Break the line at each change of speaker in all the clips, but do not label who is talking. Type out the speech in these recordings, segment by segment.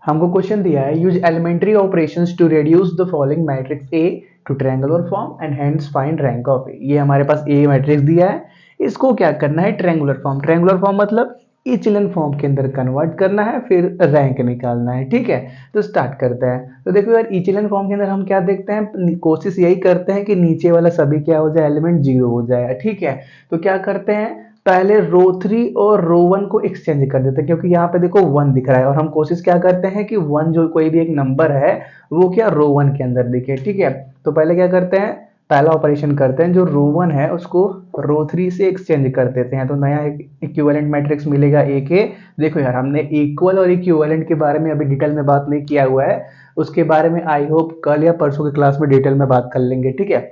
हमको क्वेश्चन दिया है, use elementary operations to reduce the following matrix A to triangular form and hence find rank of A. ये हमारे पास ए matrix दिया है, इसको क्या करना है, ट्रायंगुलर फॉर्म, ट्रायंगुलर फॉर्म मतलब इचेलन फॉर्म के अंदर कन्वर्ट करना है, फिर रैंक निकालना है। ठीक है, तो स्टार्ट करते हैं। तो देखो यार, इचेलन फॉर्म के अंदर हम क्या देखते हैं, कोशिश यही करते हैं कि नीचे वाला सभी क्या हो जाए, एलिमेंट जीरो हो जाए। ठीक है, तो क्या करते हैं, पहले रो 3 और रो 1 को एक्सचेंज कर देते हैं, क्योंकि यहाँ पे देखो 1 दिख रहा है और हम कोशिश क्या करते हैं कि 1 जो कोई भी एक नंबर है वो क्या रो 1 के अंदर दिखे। ठीक है, तो पहले क्या करते हैं, पहला ऑपरेशन करते हैं, जो रो 1 है उसको रो 3 से एक्सचेंज कर देते हैं, तो नया एक इक्विवेलेंट मैट्रिक्स मिलेगा ए के। देखो यार, हमने इक्वल और इक्विवेलेंट के बारे में अभी डिटेल में बात नहीं किया हुआ है, उसके बारे में आई होप कल या परसों की क्लास में डिटेल में बात कर लेंगे। ठीक है,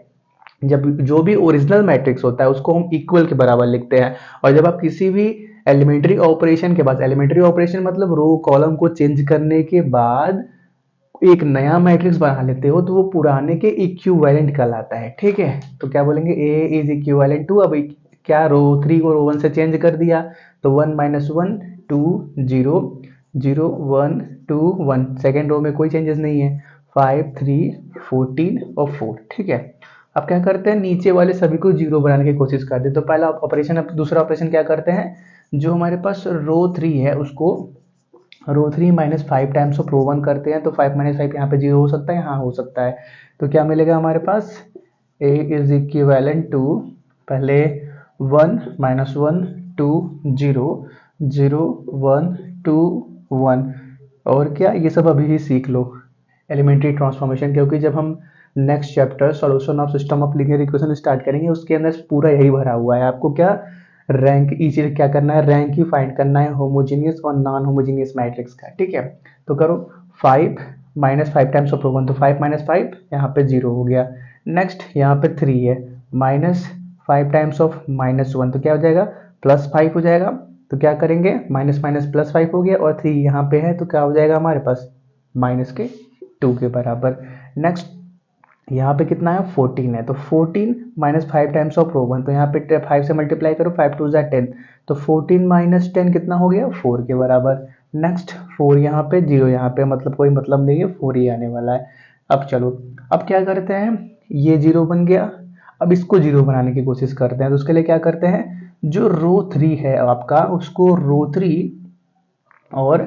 जब जो भी ओरिजिनल मैट्रिक्स होता है उसको हम इक्वल के बराबर लिखते हैं, और जब आप किसी भी एलिमेंट्री ऑपरेशन के बाद, एलिमेंट्री ऑपरेशन मतलब रो कॉलम को चेंज करने के बाद एक नया मैट्रिक्स बना लेते हो, तो वो पुराने के इक्विवेलेंट कहलाता है। ठीक है, तो क्या बोलेंगे, ए इज इक्विवेलेंट टू, अब क्या रो 3 को रो 1 से चेंज कर दिया, तो 1 माइनस 1 2 0 0 1 2 1, सेकेंड रो में कोई चेंजेस नहीं है, 5 3 14 और 4। ठीक है, अब क्या करते हैं, नीचे वाले सभी को जीरो बनाने की कोशिश करते हैं। तो पहला ऑपरेशन, अब दूसरा ऑपरेशन क्या करते हैं, जो हमारे पास रो 3 है उसको रो 3 माइनस 5 टाइम्स ऑफ रो 1 करते हैं, तो 5 माइनस 5 यहाँ पे जीरो हो सकता है, हाँ हो सकता है। तो क्या मिलेगा हमारे पास, ए इज इक्विवेलेंट टू, पहले 1 माइनस 1 2 0 0 1 2 1, और क्या ये सब अभी ही सीख लो एलिमेंट्री ट्रांसफॉर्मेशन, क्योंकि जब हम next chapter solution of system of linear equation start करेंगे उसके अंदर पूरा यही भरा हुआ है। आपको क्या रैंक इजी क्या करना है, रैंक ही फाइंड करना है होमोजीनियस और नॉन होमोजीनियस मैट्रिक्स का। ठीक है, तो करो 5 माइनस 5 टाइम्स ऑफ रो 1, तो 5 माइनस 5 यहाँ पे जीरो हो गया। नेक्स्ट यहाँ पे 3 है, माइनस 5 टाइम्स ऑफ माइनस 1, तो क्या हो जाएगा, प्लस 5 हो जाएगा। तो क्या करेंगे, माइनस माइनस प्लस 5 हो गया, और 3 यहाँ पे है तो क्या हो जाएगा हमारे पास, माइनस के 2 के बराबर। नेक्स्ट यहाँ पे कितना है, 14 है, तो 14 माइनस 5 टाइम्स ऑफ रो 1, तो यहाँ पे 5 से मल्टीप्लाई करो, 5 टू ज़ा 10, तो 14 माइनस 10 कितना हो गया, 4 के बराबर। नेक्स्ट 4 यहाँ पे, 0 यहाँ पे, मतलब कोई मतलब नहीं है, 4 ही आने वाला है। अब चलो, अब क्या करते हैं, ये 0 बन गया, अब इसको 0 बनाने की कोशिश करते हैं, तो उसके लिए क्या करते हैं, जो रो 3 है आपका उसको रो 3 और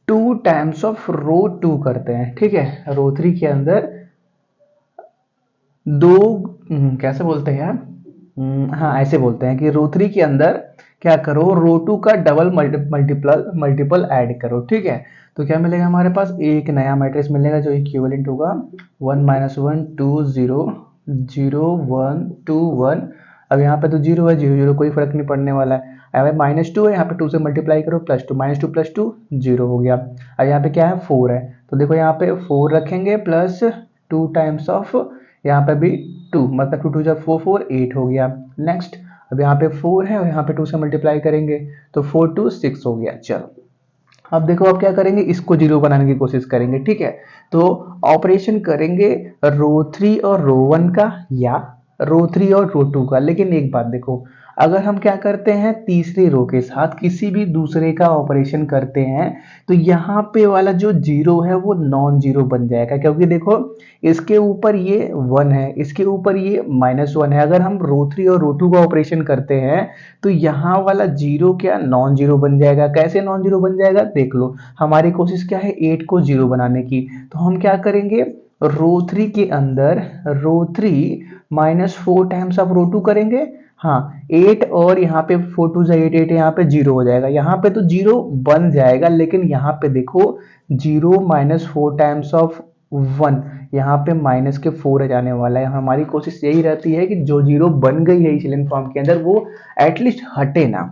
2 टाइम्स ऑफ रो 2 करते हैं। ठीक है, रो 3 के अंदर दो, कैसे बोलते हैं यार, हाँ ऐसे बोलते हैं कि रो 3 के अंदर क्या करो, रो 2 का डबल मल्टीपल ऐड करो। ठीक है, तो क्या मिलेगा हमारे पास, एक नया मैट्रिक्स मिलेगा जो इक्विवेलेंट होगा 1 माइनस 1 2 0 0 1 2 1। अब यहाँ पे तो जीरो है, जीरो जीरो कोई फर्क नहीं पड़ने वाला है। अब माइनस 2 है, यहाँ पे 2 से मल्टीप्लाई करो, प्लस 2 माइनस 2 प्लस 2 जीरो हो गया। अब यहाँ पे क्या है, 4 है, तो देखो यहाँ पे 4 रखेंगे प्लस 2 टाइम्स ऑफ, यहाँ पे भी 2, मतलब 2 2 जब 4 4 8 हो गया। नेक्स्ट, अब यहाँ पे 4 है और यहाँ पे 2 से मल्टीप्लाई करेंगे, तो 4 2 6 हो गया। चलो, अब देखो अब क्या करेंगे, इसको जीरो बनाने की कोशिश करेंगे। ठीक है, तो ऑपरेशन करेंगे रो 3 और रो 1 का, या रो 3 और रो 2 का। लेकिन एक बात देखो, अगर हम क्या करते हैं, तीसरे रो के साथ किसी भी दूसरे का ऑपरेशन करते हैं, तो यहाँ पे वाला जो जीरो है वो नॉन जीरो बन जाएगा, क्योंकि देखो इसके ऊपर ये 1 है, इसके ऊपर ये माइनस 1 है। अगर हम रो 3 और रो 2 का ऑपरेशन करते हैं तो यहाँ वाला जीरो क्या नॉन जीरो बन जाएगा। कैसे नॉन जीरो बन जाएगा, देख लो, हमारी कोशिश क्या है, 8 को जीरो बनाने की। तो हम क्या करेंगे, रो 3 के अंदर रो 3 माइनस 4 टाइम्स ऑफ रो 2 करेंगे। हाँ, 8 और यहाँ पे 4 टू 8 8, यहाँ पे जीरो हो जाएगा, यहाँ पे तो जीरो बन जाएगा, लेकिन यहाँ पे देखो जीरो माइनस 4 टाइम्स ऑफ 1, यहाँ पे माइनस के 4 जाने वाला है। हमारी कोशिश यही रहती है कि जो जीरो बन गई है इचेलन फॉर्म के अंदर वो एटलीस्ट हटे ना।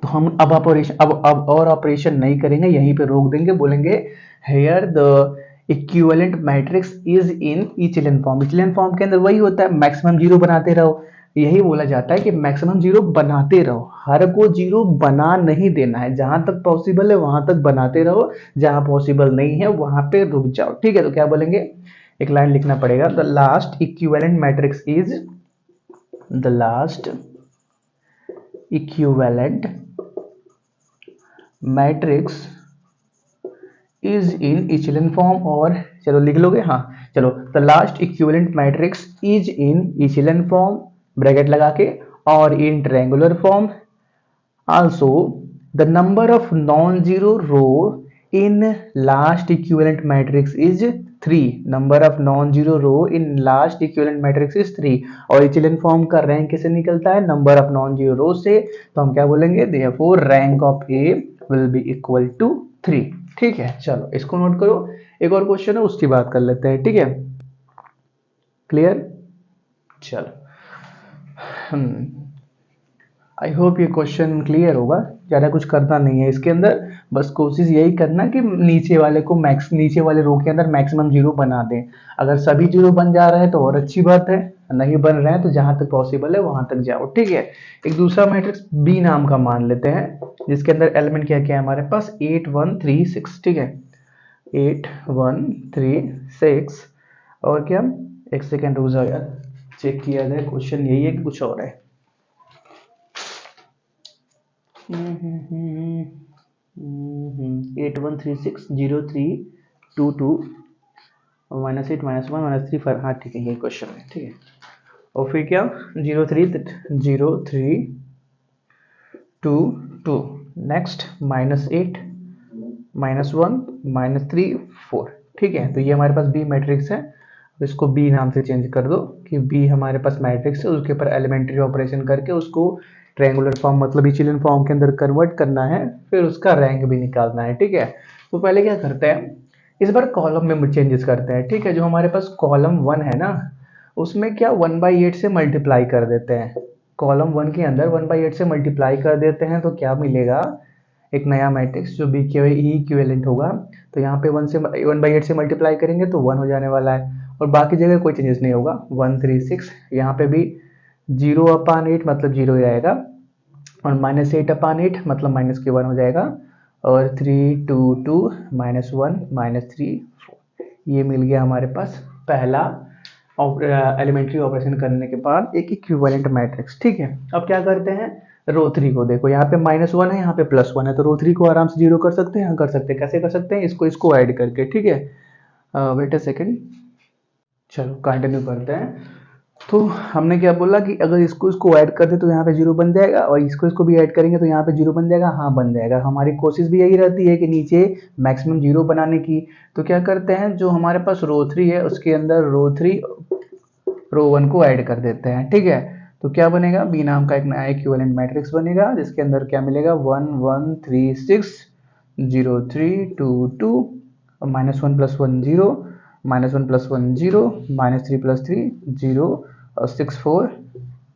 तो हम अब ऑपरेशन अब और ऑपरेशन नहीं करेंगे, यहीं पे रोक देंगे, बोलेंगे here the equivalent matrix is in echelon form. Echelon form के अंदर वही होता है, मैक्सिमम जीरो बनाते रहो, यही बोला जाता है कि मैक्सिमम जीरो बनाते रहो, हर को जीरो बना नहीं देना है, जहां तक पॉसिबल है वहां तक बनाते रहो, जहां पॉसिबल नहीं है वहां पे रुक जाओ। ठीक है, तो क्या बोलेंगे, एक लाइन लिखना पड़ेगा, the last equivalent matrix is, the last equivalent matrix is in echelon form, और चलो लिख लोगे, हाँ चलो, the last equivalent matrix is in echelon form bracket लगा के, और in triangular form. Also the number of non zero row in last equivalent matrix is 3, number of non zero row in last equivalent matrix is 3, और echelon form का rank कैसे निकलता है, number of non zero row से, तो हम क्या बोलेंगे, therefore rank of A will be equal to 3। ठीक है, चलो इसको नोट करो। एक और क्वेश्चन है, उसकी बात कर लेते हैं, ठीक है, क्लियर। चलो आई होप ये क्वेश्चन क्लियर होगा, ज़्यादा कुछ करना नहीं है इसके अंदर, बस कोशिश यही करना कि नीचे वाले को नीचे वाले रो के अंदर मैक्सिमम जीरो बना दें। अगर सभी जीरो बन जा रहे हैं तो और अच्छी बात है, नहीं बन रहे हैं तो जहां तक पॉसिबल है वहां तक जाओ। ठीक है, एक दूसरा मैट्रिक्स बी नाम का मान लेते हैं, जिसके अंदर एलिमेंट क्या क्या है हमारे पास, 8 1 3 6। ठीक है, 8 1 3 6, और क्या, एक सेकेंड रुक जाओ यार, चेक किया जाए क्वेश्चन यही है कि कुछ और है। 8 1 3 6 0 3 2 2 -8 -1 -3 4, हाँ ठीक है, ये क्वेश्चन है। ठीक है, और फिर क्या, 0 3 0 3 2 2, नेक्स्ट -8 -1 -3 4। ठीक है, तो ये हमारे पास बी मैट्रिक्स है। इसको बी नाम से चेंज कर दो कि बी हमारे पास मैट्रिक्स है, उसके ऊपर एलिमेंट्री ऑपरेशन करके उसको ट्रायंगुलर फॉर्म मतलब इचेलन फॉर्म के अंदर कन्वर्ट करना है, फिर उसका रैंक भी निकालना है। ठीक है, तो पहले क्या करते हैं, इस बार कॉलम में चेंजेस करते हैं। ठीक है, जो हमारे पास कॉलम 1 है ना, उसमें क्या 1/8 से मल्टीप्लाई कर देते हैं। कॉलम 1 के अंदर 1/8 से मल्टीप्लाई कर देते हैं तो क्या मिलेगा, एक नया मैट्रिक्स जो बी के इक्विवेलेंट होगा। तो यहाँ पे 1/8 से मल्टीप्लाई करेंगे तो 1 हो जाने वाला है, और बाकी जगह कोई चेंजेस नहीं होगा। 1 3 6, यहाँ पे भी 0/8 मतलब 0 ही रहेगा, और -8/8 मतलब -1 हो जाएगा, और 3 2 2 -1 -3 4। ये मिल गया हमारे पास पहला एलिमेंट्री ऑपरेशन करने के बाद एक इक्विवेलेंट मैट्रिक्स। ठीक है, अब क्या करते हैं, रो 3 को देखो, यहाँ पे -1 है, यहाँ पे +1 है, तो रो 3 को आराम से 0 कर सकते हैं। हाँ कर सकते हैं, कैसे कर सकते हैं, इसको ऐड करके। ठीक है, वेट अ सेकेंड, चलो कंटिन्यू करते हैं। तो हमने क्या बोला कि अगर इसको ऐड कर दे तो यहाँ पे 0 बन जाएगा, और इसको भी ऐड करेंगे तो यहाँ पे 0 बन जाएगा। हाँ बन जाएगा, हमारी कोशिश भी यही रहती है कि नीचे मैक्सिमम 0 बनाने की। तो क्या करते हैं, जो हमारे पास रो 3 है उसके अंदर रो 3 रो 1 को ऐड कर देते हैं। ठीक है, तो क्या बनेगा, बी नाम का एक नया इक्विवेलेंट मैट्रिक्स बनेगा, जिसके अंदर क्या मिलेगा, 1 1 3 6 0 3 2 2, -1 + 1 0, -1 + 1 0, -3 + 3 0, और 6 4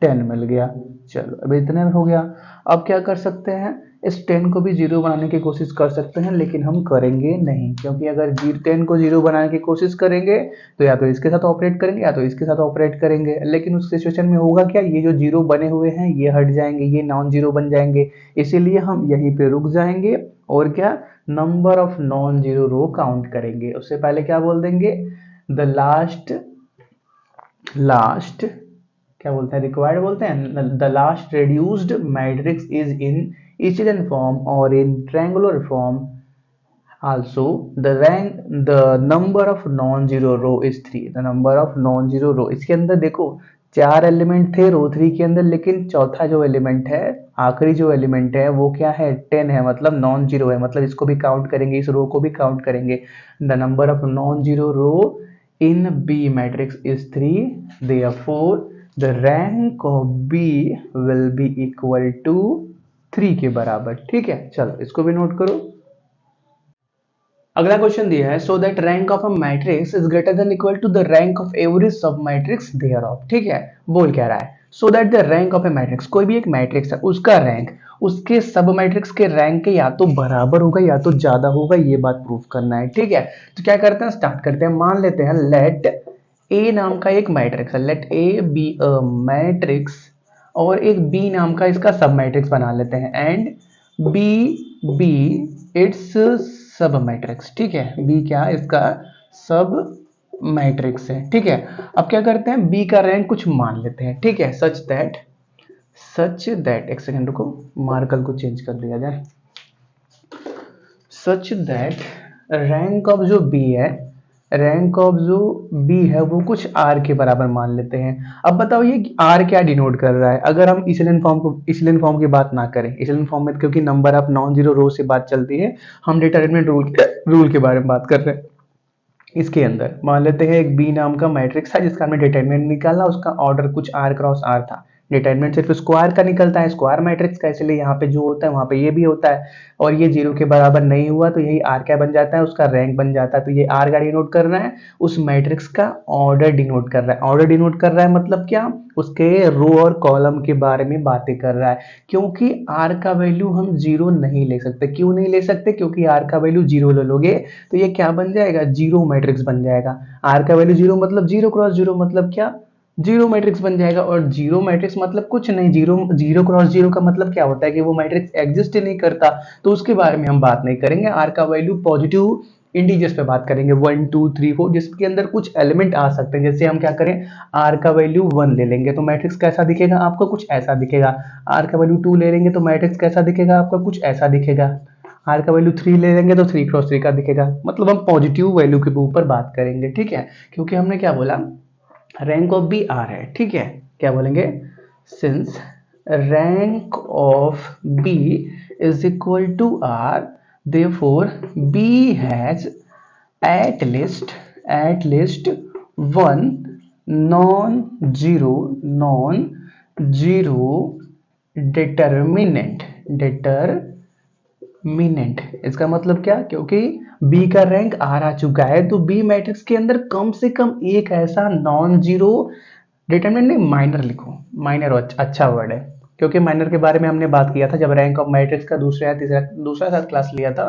10 मिल गया। चलो अब इतने में हो गया। अब क्या कर सकते हैं, इस 10 को भी 0 बनाने की कोशिश कर सकते हैं, लेकिन हम करेंगे नहीं, क्योंकि अगर 10 को 0 बनाने की कोशिश करेंगे तो या तो इसके साथ ऑपरेट करेंगे या तो इसके साथ ऑपरेट करेंगे, लेकिन उस सिचुएशन में होगा क्या, ये जो 0 बने हुए हैं ये हट जाएंगे, ये नॉन जीरो बन जाएंगे। इसीलिए हम यहीं पे रुक जाएंगे, और क्या, number of non zero row count करेंगे। उससे पहले क्या बोल देंगे, द लास्ट क्या बोलते हैं, रिक्वायर्ड बोलते हैं, the last reduced matrix is in echelon form और in triangular form. Also the number of non zero row is 3, the number of non zero row. इसके अंदर देखो 4 एलिमेंट थे रो 3 के अंदर, लेकिन चौथा जो एलिमेंट है, आखिरी जो एलिमेंट है वो क्या है, 10 है, मतलब नॉन जीरो है, मतलब इसको भी काउंट करेंगे, इस रो को भी काउंट करेंगे। The number of non zero row in B matrix is 3, therefore the rank of B will be equal to 3 के बराबर। ठीक है, चलो इसको भी नोट करो। अगला क्वेश्चन दिया है, so that rank of a matrix is greater than equal to the rank of every submatrix thereof. ठीक है, बोल क्या रहा है, so that the rank of a matrix, कोई भी एक मैट्रिक्स है उसका रैंक उसके सब मैट्रिक्स के रैंक के या तो बराबर होगा या तो ज्यादा होगा, ये बात प्रूफ करना है। ठीक है, तो क्या करते हैं, स्टार्ट करते हैं। मान लेते हैं लेट ए नाम का एक मैट्रिक्स है, let A be a matrix, और एक बी नाम का इसका सब मैट्रिक्स बना लेते हैं, एंड बी इट्स सब मैट्रिक्स। ठीक है, बी क्या इसका सब मैट्रिक्स है। ठीक है, अब क्या करते हैं, बी का रैंक कुछ मान लेते हैं। ठीक है, सच दैट एक सेकेंड रुको, मार्कर को चेंज कर दिया जाए, सच दैट रैंक ऑफ जो बी है, रैंक ऑफ जो बी है वो कुछ आर के बराबर मान लेते हैं। अब बताओ ये आर क्या डिनोट कर रहा है, अगर हम इचेलन फॉर्म की बात ना करें, इचेलन फॉर्म में क्योंकि number of non zero row से बात चलती है, हम डिटरमिनेंट रूल के बारे में बात कर रहे हैं। इसके अंदर मान लेते हैं एक बी नाम का मैट्रिक्स था जिसका हमने डिटरमिनेंट निकाला, उसका ऑर्डर कुछ आर क्रॉस आर था। डिटरमिनेंट सिर्फ स्क्वायर का निकलता है, स्क्वायर मैट्रिक्स का, इसलिए यहाँ पे जो होता है वहां पे ये भी होता है, और ये जीरो के बराबर नहीं हुआ तो यही आर क्या बन जाता है, उसका रैंक बन जाता है। तो ये आर का डिनोट कर रहा है, उस मैट्रिक्स का ऑर्डर डिनोट कर रहा है। ऑर्डर डिनोट कर रहा है मतलब क्या, उसके रो और कॉलम के बारे में बातें कर रहा है। क्योंकि आर का वैल्यू हम जीरो नहीं ले सकते, क्यों नहीं ले सकते, क्योंकि आर का वैल्यू जीरो ले लोगे तो ये क्या बन जाएगा, जीरो मैट्रिक्स बन जाएगा। आर का वैल्यू जीरो मतलब जीरो क्रॉस जीरो मतलब क्या, जीरो मैट्रिक्स बन जाएगा। और जीरो मैट्रिक्स मतलब कुछ नहीं, जीरो जीरो क्रॉस जीरो का मतलब क्या होता है कि वो मैट्रिक्स एग्जिस्ट ही नहीं करता, तो उसके बारे में हम बात नहीं करेंगे। आर का वैल्यू पॉजिटिव इंटीजर्स पे बात करेंगे, 1 2 3 4, जिसके अंदर कुछ एलिमेंट आ सकते हैं। जैसे हम क्या करें, आर का वैल्यू 1 ले लेंगे तो मैट्रिक्स कैसा दिखेगा आपको, कुछ ऐसा दिखेगा। आर का वैल्यू 2 ले लेंगे तो मैट्रिक्स कैसा दिखेगा आपका, कुछ ऐसा दिखेगा। आर का वैल्यू 3 ले लेंगे तो 3 क्रॉस 3 का दिखेगा। मतलब हम पॉजिटिव वैल्यू के ऊपर बात करेंगे, ठीक है। क्योंकि हमने क्या बोला, रैंक ऑफ बी आर है, ठीक है। क्या बोलेंगे, since rank of B is equal to R, therefore B has at least one non zero determinant. इसका मतलब क्या, क्योंकि बी का रैंक आर आ चुका है तो बी मैट्रिक्स के अंदर कम से कम एक ऐसा नॉन जीरो डिटरमिनेंट, नहीं माइनर लिखो, माइनर अच्छा वर्ड है, क्योंकि माइनर के बारे में हमने बात किया था जब रैंक ऑफ मैट्रिक्स का दूसरा साथ क्लास लिया था,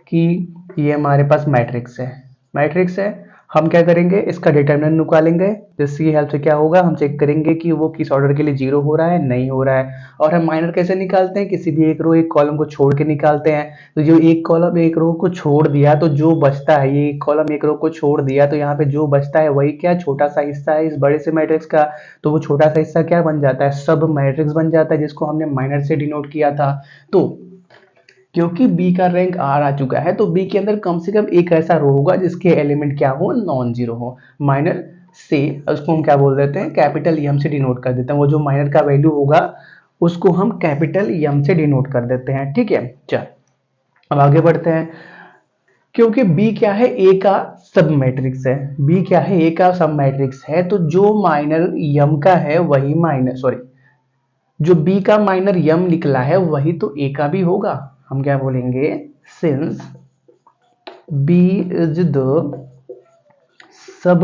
कि ये हमारे पास मैट्रिक्स है, हम क्या करेंगे, इसका डिटरमिनेंट निकालेंगे, जिसकी हेल्प से क्या होगा, हम चेक करेंगे कि वो किस ऑर्डर के लिए जीरो हो रहा है, नहीं हो रहा है। और हम माइनर कैसे निकालते हैं, किसी भी एक रो एक कॉलम को छोड़ के निकालते हैं। तो जो एक कॉलम एक रो को छोड़ दिया तो जो बचता है, ये एक कॉलम एक रो को छोड़ दिया तो यहाँ पे जो बचता है वही क्या, छोटा सा हिस्सा है इस बड़े से मैट्रिक्स का। तो वो छोटा सा हिस्सा क्या बन जाता है, सब मैट्रिक्स बन जाता है, जिसको हमने माइनर से डिनोट किया था। तो क्योंकि बी का रैंक आर आ चुका है तो बी के अंदर कम से कम एक ऐसा रो होगा जिसके एलिमेंट क्या हो, नॉन जीरो हो। माइनर से उसको हम क्या बोल देते हैं, कैपिटल एम से डिनोट कर देते हैं। वो जो माइनर का वैल्यू होगा उसको हम कैपिटल एम से डिनोट कर देते हैं, ठीक है। चल अब आगे बढ़ते हैं। क्योंकि बी क्या है, ए का सब मैट्रिक्स है, बी क्या है, ए का सब मैट्रिक्स है, तो जो माइनर एम का है वही माइनर, सॉरी, जो बी का माइनर यम निकला है वही तो ए का भी होगा। हम क्या बोलेंगे, since B is the sub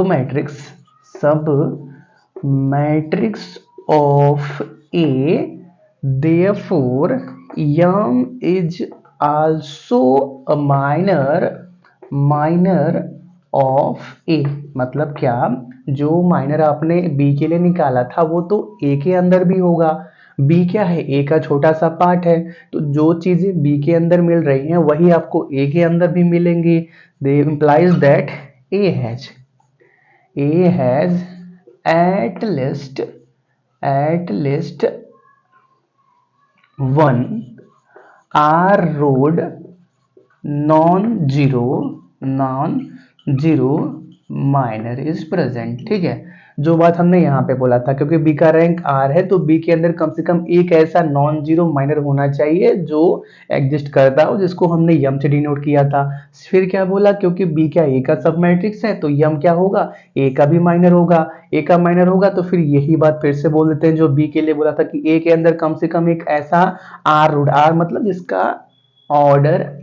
matrix of A, therefore M is also a minor of A. मतलब क्या, जो माइनर आपने बी के लिए निकाला था वो तो ए के अंदर भी होगा। बी क्या है, ए का छोटा सा पार्ट है, तो जो चीजें बी के अंदर मिल रही हैं वही आपको ए के अंदर भी मिलेंगी। They implies that A has at least one r rowed non zero minor is present, ठीक है। जो बात हमने यहाँ पे बोला था, क्योंकि बी का रैंक आर है तो बी के अंदर कम से कम एक ऐसा नॉन जीरो माइनर होना चाहिए जो एग्जिस्ट करता हो, जिसको हमने यम से डिनोट किया था। फिर क्या बोला, क्योंकि बी क्या ए का सब मैट्रिक्स है तो यम क्या होगा, ए का भी माइनर होगा। ए का माइनर होगा तो फिर यही बात फिर से बोल देते हैं जो बी के लिए बोला था, कि ए के अंदर कम से कम एक ऐसा आर रोड, आर मतलब जिसका ऑर्डर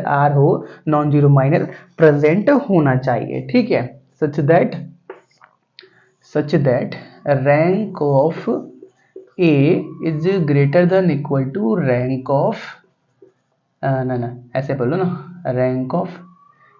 आर हो, नॉन जीरो माइनर प्रेजेंट होना चाहिए, ठीक है। Such that rank of A is greater than equal to rank of, ना ऐसे बोलो ना, रैंक ऑफ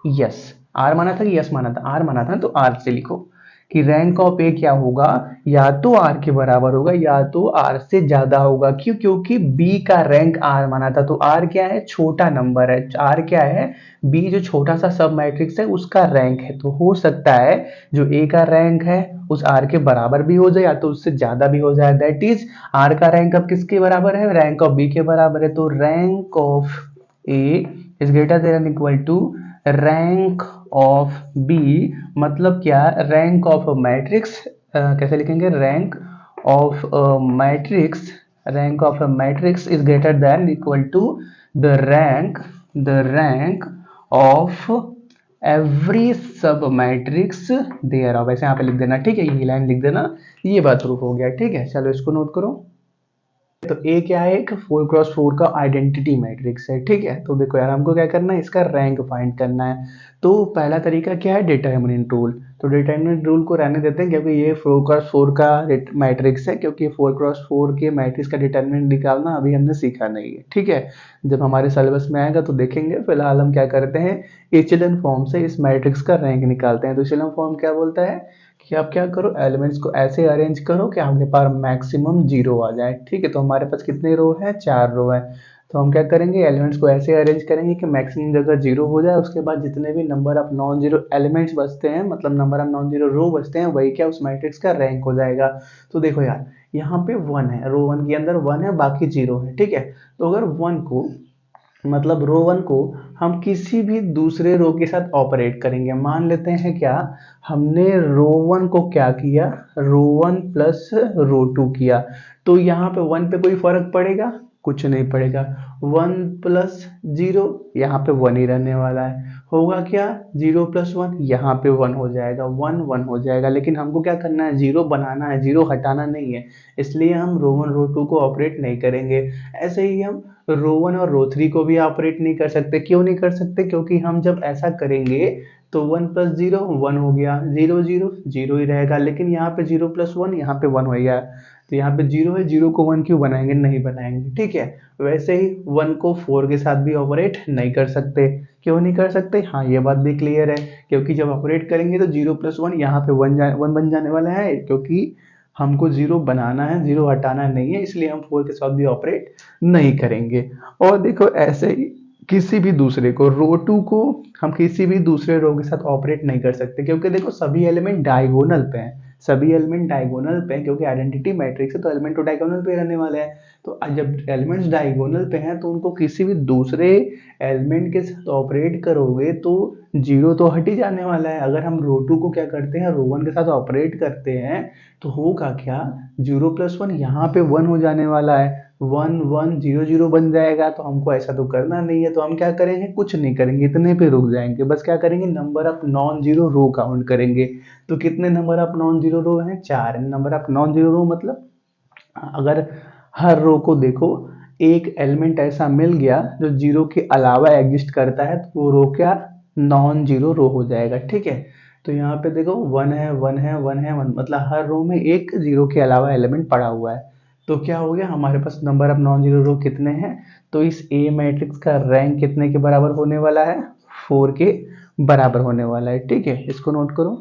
यस। आर माना था कि यस माना था, आर माना था तो आर से लिखो कि रैंक ऑफ ए क्या होगा, या तो आर के बराबर होगा या तो आर से ज्यादा होगा। क्यों, क्योंकि बी का रैंक आर माना था, तो आर क्या है, छोटा नंबर है। आर क्या है, बी जो छोटा सा सब मैट्रिक्स है उसका रैंक है, तो हो सकता है जो ए का रैंक है उस आर के बराबर भी हो जाए या तो उससे ज्यादा भी हो जाए। दैट इज आर का रैंक अब किसके बराबर है, रैंक ऑफ बी के बराबर है। तो rank of A is greater than equal to rank of B, मतलब क्या, रैंक ऑफ मैट्रिक्स, कैसे लिखेंगे, rank of matrix, rank of a matrix is greater than equal to the rank of every सब matrix thereof, ऐसे यहाँ पे लिख देना, ठीक है, ये लाइन लिख देना, ये बात प्रूफ हो गया, ठीक है। चलो इसको नोट करो। तो ए क्या है, एक 4x4 का आइडेंटिटी मैट्रिक्स है, ठीक है। तो देखो यार, हमको क्या करना है, इसका रैंक फाइंड करना है। तो पहला तरीका क्या है, डिटरमिनेंट रूल। तो डिटरमिनेंट रूल को रहने देते हैं, क्योंकि ये 4x4 का मैट्रिक्स है, क्योंकि 4x4 के मैट्रिक्स का डिटरमिनेंट निकालना अभी हमने सीखा नहीं है, ठीक है। जब हमारे सिलेबस में आएगा तो देखेंगे। फिलहाल हम क्या करते हैं, एचेलन फॉर्म से इस मैट्रिक्स का रैंक निकालते हैं। तो एचेलन फॉर्म क्या बोलता है कि आप क्या करो, एलिमेंट्स को ऐसे अरेंज करो कि आपके पास मैक्सिमम 0 आ जाए, ठीक है। तो हमारे पास कितने रो है, 4 रो है। तो हम क्या करेंगे, एलिमेंट्स को ऐसे अरेंज करेंगे कि मैक्सिमम जगह 0 हो जाए। उसके बाद जितने भी number of non zero elements बचते हैं, मतलब नंबर ऑफ नॉन जीरो रो बचते हैं, वही क्या उस मैट्रिक्स का रैंक हो जाएगा। तो देखो यार, यहाँ पे 1 है, रो 1 के अंदर 1 है, बाकी 0 है, ठीक है। तो अगर 1 को, मतलब रो 1 को हम किसी भी दूसरे रो के साथ ऑपरेट करेंगे, मान लेते हैं क्या, हमने रो 1 को क्या किया, रो 1 प्लस रो 2 किया, तो यहाँ पे 1 पे कोई फर्क पड़ेगा, कुछ नहीं पड़ेगा। 1 प्लस 0, यहाँ पे 1 ही रहने वाला है, होगा क्या, 0 प्लस 1, यहाँ पे 1 हो जाएगा, 1 1 हो जाएगा। लेकिन हमको क्या करना है, 0 बनाना है, 0 हटाना नहीं है, इसलिए हम रो 1 रो 2 को ऑपरेट नहीं करेंगे। ऐसे ही हम रो 1 और रो 3 को भी ऑपरेट नहीं कर सकते। क्यों नहीं कर सकते, क्योंकि हम जब ऐसा करेंगे तो 1 प्लस 0 1 हो गया, 0 0 0 ही रहेगा। लेकिन यहाँ पे 0 प्लस 1, यहाँ पे 1 हो गया, तो यहाँ पे 0 है, 0 को 1 क्यों बनाएंगे, नहीं बनाएंगे, ठीक है। वैसे ही 1 को 4 के साथ भी ऑपरेट नहीं कर सकते। क्यों नहीं कर सकते, हाँ ये बात भी क्लियर है, क्योंकि जब ऑपरेट करेंगे तो 0 प्लस 1 यहाँ पे 1 बन जाने वाला है, क्योंकि हमको 0 बनाना है, 0 हटाना नहीं है, इसलिए हम 4 के साथ भी ऑपरेट नहीं करेंगे। और देखो ऐसे ही किसी भी दूसरे को, रो 2 को हम किसी भी दूसरे रो के साथ ऑपरेट नहीं कर सकते, क्योंकि देखो सभी एलिमेंट डायगोनल पे हैं, सभी एलिमेंट डायगोनल पे हैं, क्योंकि आइडेंटिटी मैट्रिक्स है तो एलिमेंट तो डायगोनल पे रहने वाले हैं। तो जब एलिमेंट्स डायगोनल पे हैं तो उनको किसी भी दूसरे एलिमेंट के साथ ऑपरेट करोगे तो 0 तो हट ही जाने वाला है। अगर हम रो 2 को क्या करते हैं, रो 1 के साथ ऑपरेट करते हैं तो होगा क्या, 0 प्लस 1 यहाँ पे 1 हो जाने वाला है, 1 1 0 0 बन जाएगा। तो हमको ऐसा तो करना नहीं है, तो हम क्या करेंगे, कुछ नहीं करेंगे, इतने पे रुक जाएंगे। बस क्या करेंगे, number of non zero row count करेंगे। तो कितने number of non zero row हैं, 4 number of non zero row. मतलब अगर हर रो को देखो, एक एलिमेंट ऐसा मिल गया जो 0 के अलावा एग्जिस्ट करता है, तो वो रो क्या, नॉन जीरो रो हो जाएगा, ठीक है। तो यहाँ पे देखो 1 है 1 है 1 है 1, मतलब हर रो में एक 0 के अलावा एलिमेंट पड़ा हुआ है। तो क्या हो गया, हमारे पास नंबर ऑफ नॉन जीरो रो कितने हैं, तो इस ए मैट्रिक्स का रैंक कितने के बराबर होने वाला है, 4 के बराबर होने वाला है, ठीक है। इसको नोट करो।